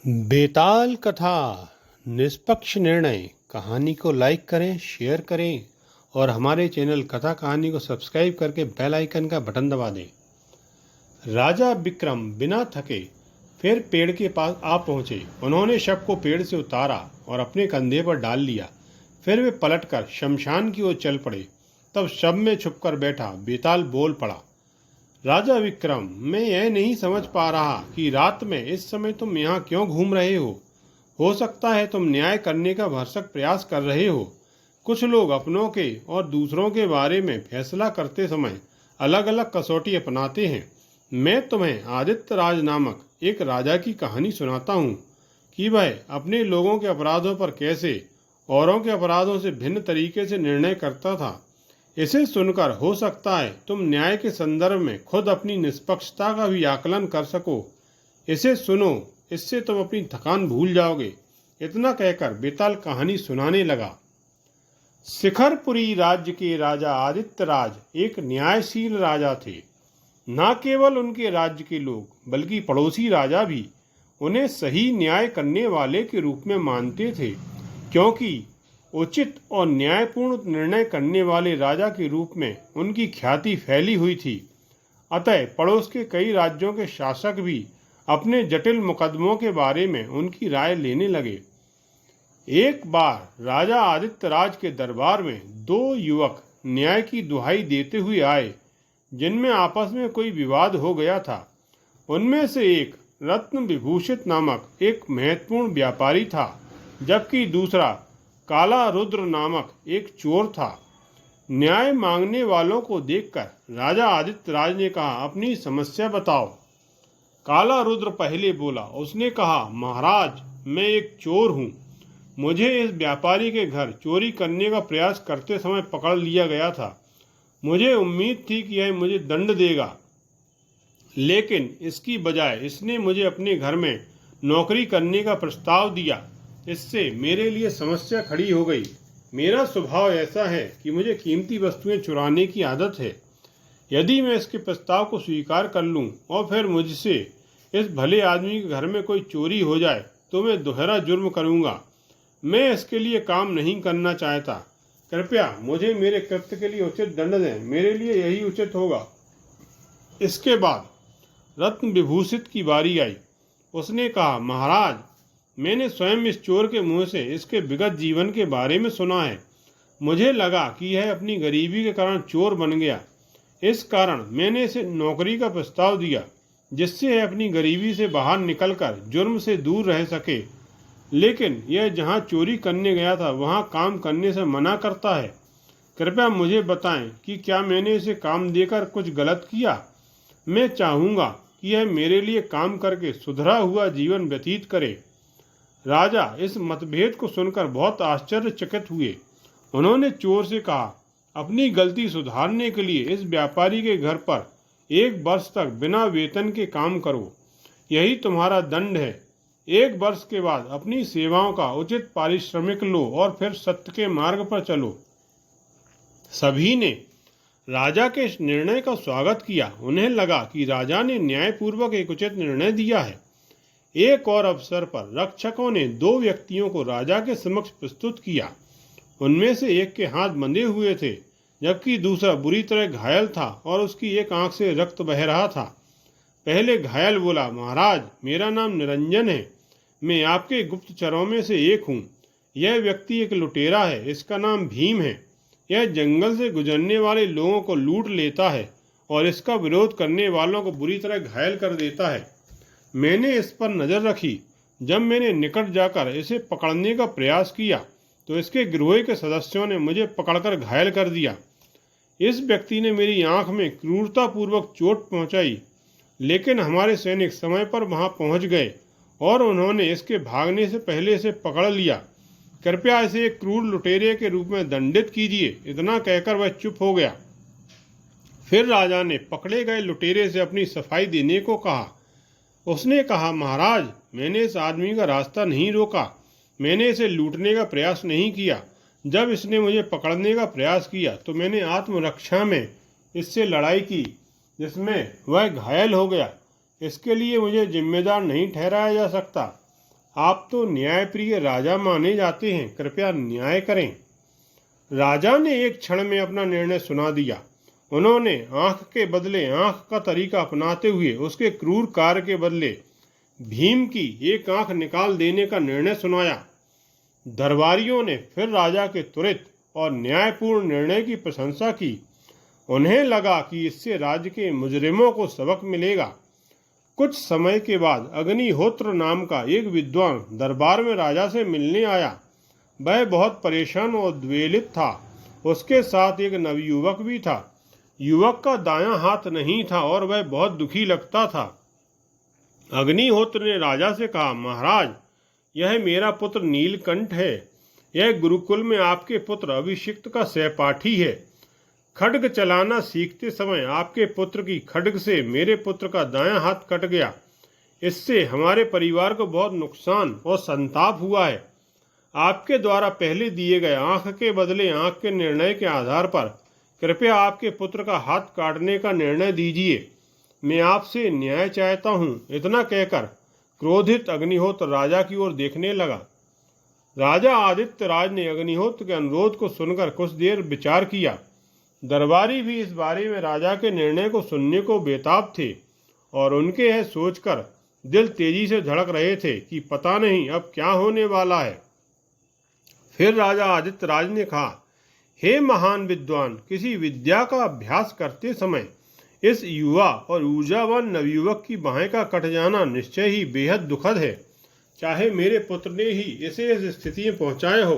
बेताल कथा निष्पक्ष निर्णय कहानी को लाइक करें, शेयर करें और हमारे चैनल कथा कहानी को सब्सक्राइब करके बेल आइकन का बटन दबा दें। राजा विक्रम बिना थके फिर पेड़ के पास आ पहुंचे। उन्होंने शव को पेड़ से उतारा और अपने कंधे पर डाल लिया। फिर वे पलटकर शमशान की ओर चल पड़े। तब शव में छुपकर बैठा बेताल बोल पड़ा, राजा विक्रम, मैं यह नहीं समझ पा रहा कि रात में इस समय तुम यहाँ क्यों घूम रहे हो। सकता है तुम न्याय करने का भरसक प्रयास कर रहे हो। कुछ लोग अपनों के और दूसरों के बारे में फैसला करते समय अलग अलग कसौटी अपनाते हैं। मैं तुम्हें आदित्य राज नामक एक राजा की कहानी सुनाता हूँ कि वह अपने लोगों के अपराधों पर कैसे औरों के अपराधों से भिन्न तरीके से निर्णय करता था। इसे सुनकर हो सकता है तुम न्याय के संदर्भ में खुद अपनी निष्पक्षता का भी आकलन कर सको। इसे सुनो, इससे तुम अपनी थकान भूल जाओगे। इतना कहकर बेताल कहानी सुनाने लगा। शिखरपुरी राज्य के राजा आदित्य राज एक न्यायशील राजा थे। न केवल उनके राज्य के लोग बल्कि पड़ोसी राजा भी उन्हें सही न्याय करने वाले के रूप में मानते थे, क्योंकि उचित और न्यायपूर्ण निर्णय करने वाले राजा के रूप में उनकी ख्याति फैली हुई थी। अतः पड़ोस के कई राज्यों के शासक भी अपने जटिल मुकदमों के बारे में उनकी राय लेने लगे। एक बार राजा आदित्य राज के दरबार में दो युवक न्याय की दुहाई देते हुए आए, जिनमें आपस में कोई विवाद हो गया था। उनमें से एक रत्न विभूषित नामक एक महत्वपूर्ण व्यापारी था, जबकि दूसरा काला रुद्र नामक एक चोर था। न्याय मांगने वालों को देखकर राजा आदित्य राज ने कहा, अपनी समस्या बताओ। काला रुद्र पहले बोला। उसने कहा, महाराज, मैं एक चोर हूँ। मुझे इस व्यापारी के घर चोरी करने का प्रयास करते समय पकड़ लिया गया था। मुझे उम्मीद थी कि यह मुझे दंड देगा, लेकिन इसकी बजाय इसने मुझे अपने घर में नौकरी करने का प्रस्ताव दिया। इससे मेरे लिए समस्या खड़ी हो गई। मेरा स्वभाव ऐसा है कि मुझे कीमती वस्तुएं चुराने की आदत है। यदि मैं इसके प्रस्ताव को स्वीकार कर लूं और फिर मुझसे इस भले आदमी के घर में कोई चोरी हो जाए तो मैं दोहरा जुर्म करूंगा। मैं इसके लिए काम नहीं करना चाहता। कृपया मुझे मेरे कृत्य के लिए उचित दंड दें। मेरे लिए यही उचित होगा। इसके बाद रत्न विभूषित की बारी आई। उसने कहा, महाराज, मैंने स्वयं इस चोर के मुंह से इसके विगत जीवन के बारे में सुना है। मुझे लगा कि यह अपनी गरीबी के कारण चोर बन गया। इस कारण मैंने इसे नौकरी का प्रस्ताव दिया, जिससे यह अपनी गरीबी से बाहर निकलकर जुर्म से दूर रह सके। लेकिन यह जहां चोरी करने गया था वहां काम करने से मना करता है। कृपया मुझे बताएं कि क्या मैंने इसे काम देकर कुछ गलत किया। मैं चाहूँगा कि यह मेरे लिए काम करके सुधरा हुआ जीवन व्यतीत करे। राजा इस मतभेद को सुनकर बहुत आश्चर्यचकित हुए। उन्होंने चोर से कहा, अपनी गलती सुधारने के लिए इस व्यापारी के घर पर 1 वर्ष तक बिना वेतन के काम करो। यही तुम्हारा दंड है। 1 वर्ष के बाद अपनी सेवाओं का उचित पारिश्रमिक लो और फिर सत्य के मार्ग पर चलो। सभी ने राजा के इस निर्णय का स्वागत किया। उन्हें लगा कि राजा ने न्यायपूर्वक एक उचित निर्णय दिया है। एक और अवसर पर रक्षकों ने 2 व्यक्तियों को राजा के समक्ष प्रस्तुत किया। उनमें से एक के हाथ बंधे हुए थे, जबकि दूसरा बुरी तरह घायल था और उसकी एक आंख से रक्त बह रहा था। पहले घायल बोला, महाराज, मेरा नाम निरंजन है। मैं आपके गुप्तचरों में से एक हूँ। यह व्यक्ति एक लुटेरा है। इसका नाम भीम है। यह जंगल से गुजरने वाले लोगों को लूट लेता है और इसका विरोध करने वालों को बुरी तरह घायल कर देता है। मैंने इस पर नज़र रखी। जब मैंने निकट जाकर इसे पकड़ने का प्रयास किया तो इसके गिरोह के सदस्यों ने मुझे पकड़कर घायल कर दिया। इस व्यक्ति ने मेरी आंख में क्रूरतापूर्वक चोट पहुंचाई, लेकिन हमारे सैनिक समय पर वहां पहुंच गए और उन्होंने इसके भागने से पहले इसे पकड़ लिया। कृपया इसे एक क्रूर लुटेरे के रूप में दंडित कीजिए। इतना कहकर वह चुप हो गया। फिर राजा ने पकड़े गए लुटेरे से अपनी सफाई देने को कहा। उसने कहा, महाराज, मैंने इस आदमी का रास्ता नहीं रोका। मैंने इसे लूटने का प्रयास नहीं किया। जब इसने मुझे पकड़ने का प्रयास किया तो मैंने आत्मरक्षा में इससे लड़ाई की, जिसमें वह घायल हो गया। इसके लिए मुझे जिम्मेदार नहीं ठहराया जा सकता। आप तो न्यायप्रिय राजा माने जाते हैं, कृपया न्याय करें। राजा ने एक क्षण में अपना निर्णय सुना दिया। उन्होंने आंख के बदले आंख का तरीका अपनाते हुए उसके क्रूर कार्य के बदले भीम की एक आंख निकाल देने का निर्णय सुनाया। दरबारियों ने फिर राजा के त्वरित और न्यायपूर्ण निर्णय की प्रशंसा की। उन्हें लगा कि इससे राज्य के मुजरिमों को सबक मिलेगा। कुछ समय के बाद अग्निहोत्र नाम का एक विद्वान दरबार में राजा से मिलने आया। वह बहुत परेशान और उद्वेलित था। उसके साथ एक नवयुवक भी था। युवक का दायां हाथ नहीं था और वह बहुत दुखी लगता था। अग्निहोत्र ने राजा से कहा, महाराज, यह मेरा पुत्र नीलकंठ है। यह गुरुकुल में आपके पुत्र अभिषिक्त का सहपाठी है। खड्ग चलाना सीखते समय आपके पुत्र की खड्ग से मेरे पुत्र का दायां हाथ कट गया। इससे हमारे परिवार को बहुत नुकसान और संताप हुआ है। आपके द्वारा पहले दिए गए आंख के बदले आंख के निर्णय के आधार पर कृपया आपके पुत्र का हाथ काटने का निर्णय दीजिए। मैं आपसे न्याय चाहता हूँ। इतना कहकर क्रोधित अग्निहोत्र राजा की ओर देखने लगा। राजा आदित्य राज ने अग्निहोत्र के अनुरोध को सुनकर कुछ देर विचार किया। दरबारी भी इस बारे में राजा के निर्णय को सुनने को बेताब थे और उनके यह सोचकर दिल तेजी से धड़क रहे थे कि पता नहीं अब क्या होने वाला है। फिर राजा आदित्य राज ने कहा, हे महान विद्वान, किसी विद्या का अभ्यास करते समय इस युवा और ऊर्जावान नवयुवक की बाहें का कट जाना निश्चय ही बेहद दुखद है। चाहे मेरे पुत्र ने ही इसे इस स्थिति में पहुंचाया हो,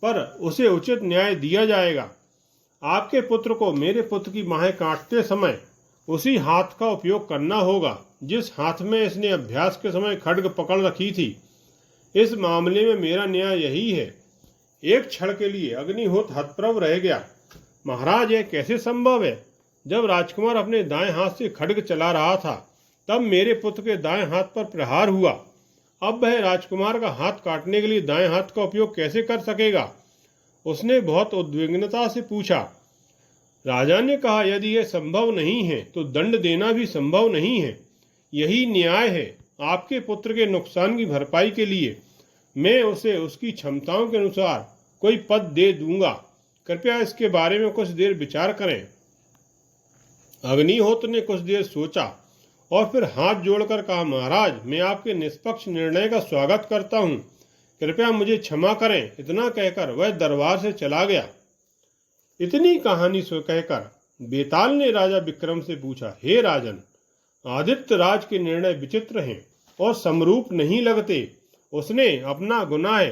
पर उसे उचित न्याय दिया जाएगा। आपके पुत्र को मेरे पुत्र की बाहें काटते समय उसी हाथ का उपयोग करना होगा जिस हाथ में इसने अभ्यास के समय खड्ग पकड़ रखी थी। इस मामले में मेरा न्याय यही है। एक क्षण के लिए अग्निहोत्र हतप्रभ रह गया। महाराज, यह कैसे संभव है? जब राजकुमार अपने दाएं हाथ से खड्ग चला रहा था तब मेरे पुत्र के दाएं हाथ पर प्रहार हुआ। अब वह राजकुमार का हाथ काटने के लिए दाएं हाथ का उपयोग कैसे कर सकेगा? उसने बहुत उद्विग्नता से पूछा। राजा ने कहा, यदि यह संभव नहीं है तो दंड देना भी संभव नहीं है। यही न्याय है। आपके पुत्र के नुकसान की भरपाई के लिए मैं उसे उसकी क्षमताओं के अनुसार कोई पद दे दूंगा। कृपया इसके बारे में कुछ देर विचार करें। अग्निहोत्र ने कुछ देर सोचा और फिर हाथ जोड़कर कहा, महाराज, मैं आपके निष्पक्ष निर्णय का स्वागत करता हूँ। कृपया मुझे क्षमा करें। इतना कहकर वह दरबार से चला गया। इतनी कहानी कहकर बेताल ने राजा विक्रम से पूछा, हे राजन, आदित्य राज के निर्णय विचित्र हैं और समरूप नहीं लगते। उसने अपना गुनाह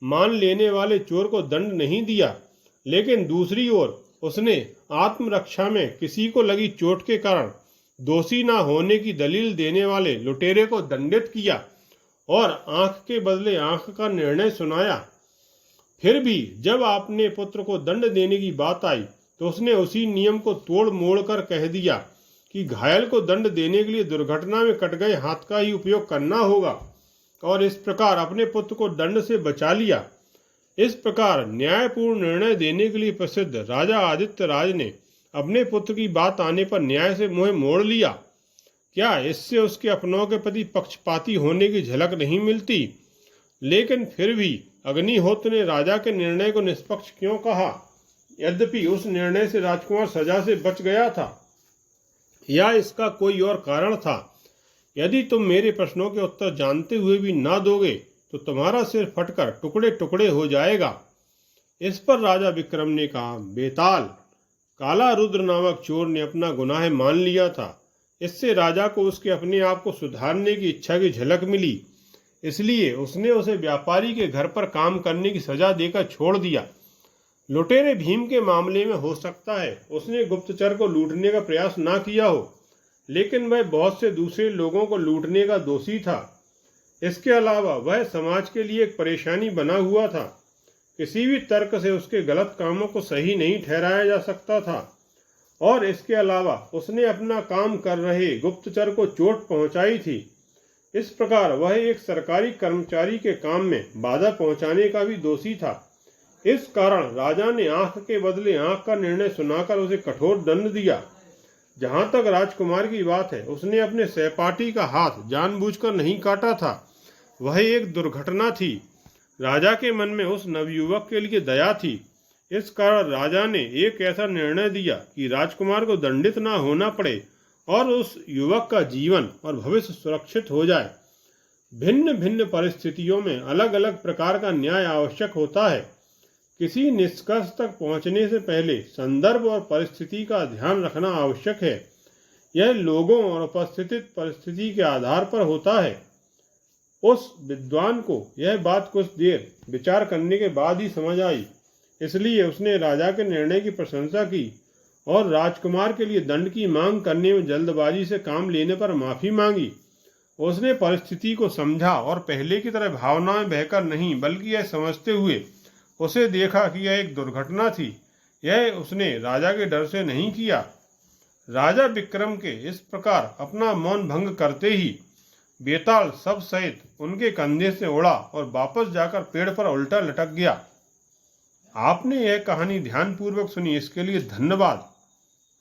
मान लेने वाले चोर को दंड नहीं दिया, लेकिन दूसरी ओर उसने आत्मरक्षा में किसी को लगी चोट के कारण दोषी न होने की दलील देने वाले लुटेरे को दंडित किया और आंख के बदले आंख का निर्णय सुनाया। फिर भी जब आपने पुत्र को दंड देने की बात आई तो उसने उसी नियम को तोड़ मोड़ कर कह दिया कि घायल को दंड देने के लिए दुर्घटना में कट गए हाथ का ही उपयोग करना होगा और इस प्रकार अपने पुत्र को दंड से बचा लिया। इस प्रकार न्यायपूर्ण निर्णय देने के लिए प्रसिद्ध राजा आदित्य राज ने अपने पुत्र की बात आने पर न्याय से मुंह मोड़ लिया। क्या इससे उसके अपनों के प्रति पक्षपाती होने की झलक नहीं मिलती? लेकिन फिर भी अग्निहोत्र ने राजा के निर्णय को निष्पक्ष क्यों कहा? यद्यपि उस निर्णय से राजकुमार सजा से बच गया था, या इसका कोई और कारण था? यदि तुम मेरे प्रश्नों के उत्तर जानते हुए भी ना दोगे तो तुम्हारा सिर फटकर टुकड़े टुकड़े हो जाएगा। इस पर राजा विक्रम ने कहा, बेताल, काला रुद्र नामक चोर ने अपना गुनाह मान लिया था। इससे राजा को उसके अपने आप को सुधारने की इच्छा की झलक मिली, इसलिए उसने उसे व्यापारी के घर पर काम करने की सजा देकर छोड़ दिया। लुटेरे भीम के मामले में हो सकता है उसने गुप्तचर को लूटने का प्रयास ना किया हो, लेकिन वह बहुत से दूसरे लोगों को लूटने का दोषी था। इसके अलावा वह समाज के लिए एक परेशानी बना हुआ था। किसी भी तर्क से उसके गलत कामों को सही नहीं ठहराया जा सकता था और इसके अलावा उसने अपना काम कर रहे गुप्तचर को चोट पहुंचाई थी। इस प्रकार वह एक सरकारी कर्मचारी के काम में बाधा पहुंचाने का भी दोषी था। इस कारण राजा ने आंख के बदले आंख का निर्णय सुनाकर उसे कठोर दंड दिया। जहां तक राजकुमार की बात है, उसने अपने सहपाठी का हाथ जानबूझकर नहीं काटा था, वह एक दुर्घटना थी। राजा के मन में उस नवयुवक के लिए दया थी। इस कारण राजा ने एक ऐसा निर्णय दिया कि राजकुमार को दंडित न होना पड़े और उस युवक का जीवन और भविष्य सुरक्षित हो जाए। भिन्न भिन्न परिस्थितियों में अलग अलग प्रकार का न्याय आवश्यक होता है। किसी निष्कर्ष तक पहुंचने से पहले संदर्भ और परिस्थिति का ध्यान रखना आवश्यक है। यह लोगों और उपस्थित परिस्थिति के आधार पर होता है। उस विद्वान को यह बात कुछ देर विचार करने के बाद ही समझ आई। इसलिए उसने राजा के निर्णय की प्रशंसा की और राजकुमार के लिए दंड की मांग करने में जल्दबाजी से काम लेने पर माफी मांगी। उसने परिस्थिति को समझा और पहले की तरह भावनाएं बहकर नहीं, बल्कि यह समझते हुए उसे देखा कि यह एक दुर्घटना थी। यह उसने राजा के डर से नहीं किया। राजा विक्रम के इस प्रकार अपना मौन भंग करते ही बेताल सब सहित उनके कंधे से उड़ा और वापस जाकर पेड़ पर उल्टा लटक गया। आपने यह कहानी ध्यानपूर्वक सुनी, इसके लिए धन्यवाद।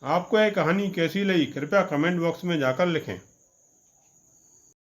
आपको यह कहानी कैसी लगी कृपया कमेंट बॉक्स में जाकर लिखें।